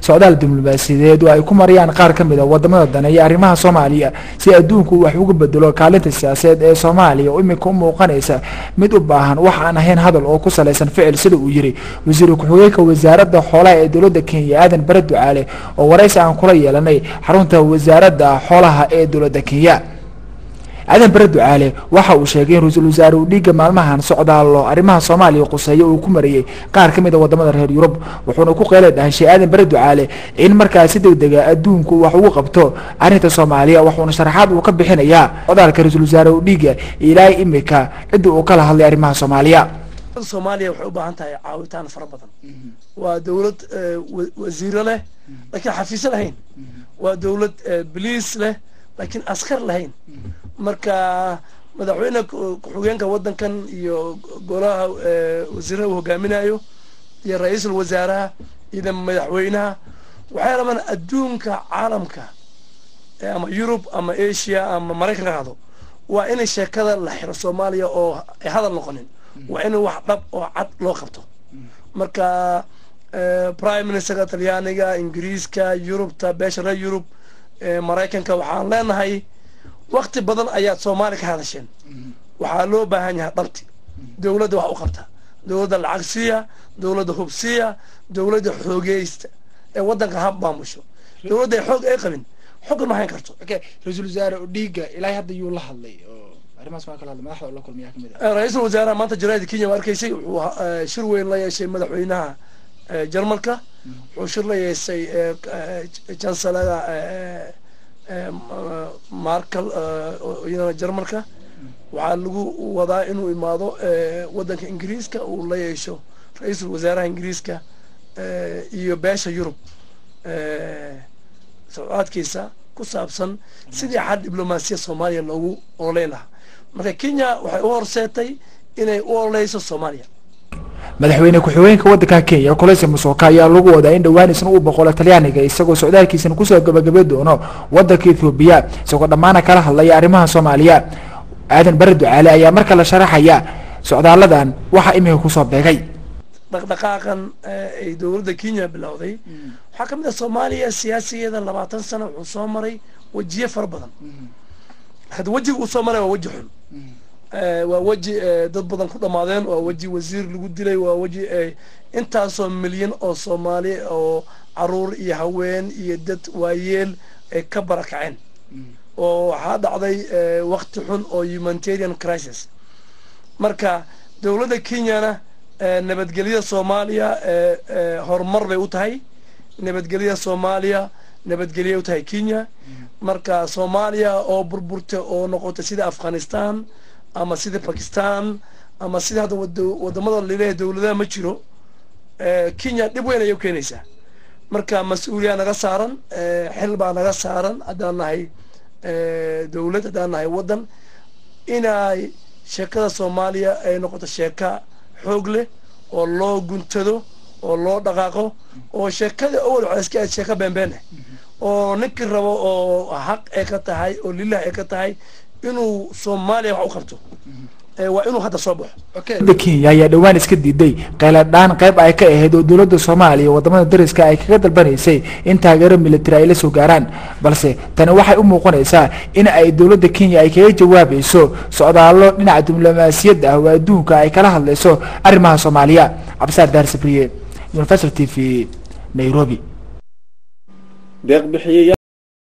socdaal diblomaasiyadeed oo ay ku mariyaan qaar ka mid ah wadamada daneeya arrimaha Soomaaliya si adduunku wax uga bedelo kaalinta siyaasadeed ee Soomaaliya oo imika u muuqanaysa mid u baahan wax aan ahayn hadal oo ku saleysan ficil sida uu yiri wasiir ku-xigeenka wasaaradda xoolaha ee dowladda Kenya Aadan Bare Ducaale oo waraysi aan kula yeelanay xarunta wasaaradda xoolaha ee dowladda Kenya. Aadan Bare Ducaale waxa uu sheegay in ra'iisul wasaare Odinga maalmahan socdaalo arrimaha Soomaaliya quseeyo uu ku mariyay qaar ka mid ah wadamada reer Yurub wuxuuna ku qeeladaan Aadan Bare Ducaale in markaas si degdeg ah adduunku wax ugu qabto arrinta Soomaaliya wuxuuna sharaxaad uu ka bixinayaa socdaalka ra'iisul wasaare Odinga ilaa imika cid uu kala hadlay arrimaha Soomaaliya. Soomaaliya waxay u baahan tahay caawitaan fara badan waa dawlad wasiir leh laakiin xafiis lahayn waa dawlad police leh laakiin askar lahayn marka madaxweyne ku-xigeenka wadankan iyo golaha wasiirada uu hogaaminayo iyo ra'iisul wasaaraha iyo madaxweynaha waxay rabaan adduunka caalamka ama Europe ama Asia ama Mareykanka hado waa in sheekada la xiro Soomaaliya oo ay hadal noqonin waa in wax dhab oo cad loo qabto marka prime minister Talyaaniga Ingiriiska Yurubta beeshara Yurub Mareykanka waxaan leenahay waqti badan ayaa Soomaaliya ka hadasheen waxa loo baahan yahay dhabti dawladda wax u qabta dawladda lacagsiya dawladda hubsiya dawladda xoogeysta ee wadanka hab maamusho dawladda xoog ay qabin xog ma hayn karto ra'iisul wasaare Odinga ilaa hadda yuu la hadlay arrimahaas ma kala hadlay madaxda la kulmiyaa kamid ah ra'iisul wasaaraha maanta jaraa'id Kenya markaysay wuxuu shir weyn la yeeshay madaxweynaha Jarmalka wuxuu shir la yeeshay chancellor Merkel iyana Jarmalka waxaa lagu wadaa inuu imaado wadanka Ingiriiska uu la yeesho ra'iisul wasaaraha Ingiriiska iyo beesha Yurub socodkiisa ku saabsan sidii xal diblomaasiyad Soomaaliya loogu ololeyn lahaa marka Kenya waxay u horseetay inay u ololeyso Soomaaliya. madaxweyne ku-xigeenka wadanka Kenya Kolese Musyoka ayaa lagu wadaa in dhawaan isna uu boqolo Talyaaniga isagoo socdaalkiisana ku soo gabagabay doono wadanka Ethiopia isagoo dhamaana kala hadlaya arrimaha Soomaaliya. Aadan Bare Ducaale ayaa marka la sharaxaya socdaaladan waxa imika ku soo beegay dhaqdhaqaaqan ay dawladda Kenya bilowday waxa kamid ah Soomaaliya siyaasiyeeda 20 sano wuxuu soo maray wajiye far badan had wajiga uu soo maray waa waji xun waa waji dad badan ku dhamaadeen waa waji wasiir lagu dilay waa waji intaasoo milyan oo Soomaali oo caruur iyo haween iyo dad waayeel ay ka barakaceen oo waxa dhacday waqti xun oo humanitarian crisis marka dawladda Kenyana nabadgelyada Soomaaliya horumar bay u tahay nabadgelyada Soomaaliya nabadgelyo u tahay Kenya marka Soomaaliya oo burburta oo noqotay sida Afghanistan ama sida Pakistan ama sida wadamada leeyahay dawladaha ma jiro Kenya dib weyn ay u keenaysaa marka mas'uuliyad naga saaran xil baa naga saaran hadaan nahay dawlad hadaan nahay wadan inay sheekada Soomaaliya ay noqoto sheeka xoog leh oo loo guntado oo loo dhaqaaqo oo sheekada awal iska sheeka beenbeen oo ninkii rabo oo xaq ay ka tahay oo lillaah ay ka tahay inuu Soomaaliya wax u qabto waa inuu hadda soo baxo Kenya ayaa dhawaan iska diiday qeyladaan qayb ay ka ahayd oo dawladda Soomaaliya wadamada dariska ay kaga dalbanaysay in taageero military ay la soo gaaraan balse tani waxay u muuqanaysaa in ay dawladda Kenya ay kaga jawaabayso socdaalo dhinaca diblomaasiyadda ah oo adduunka ay kala hadlayso arrimaha Soomaaliya. Absaar Daar Sabriye Universal TV Nairobi. deeq bixiyayaal